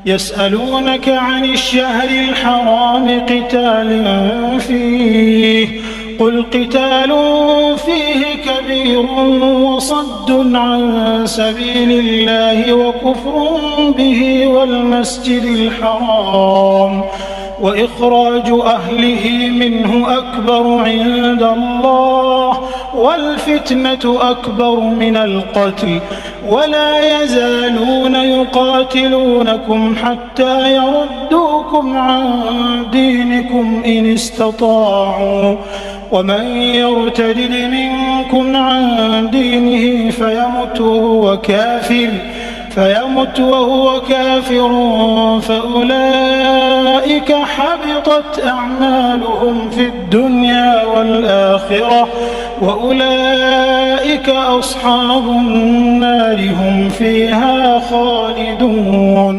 يسألونك عن الشهر الحرام قتال فيه قل قتال فيه كبير وصد عن سبيل الله وكفر به والمسجد الحرام وإخراج أهله منه أكبر عند الله والفتنة أكبر من القتل ولا يزالون يقاتلونكم حتى يردوكم عن دينكم إن استطاعوا ومن يرتد منكم عن دينه فيمت وهو كافر فأولئك حبطت أعمالهم في الدنيا والآخرة وأولئك أصحاب النار هم فيها خالدون.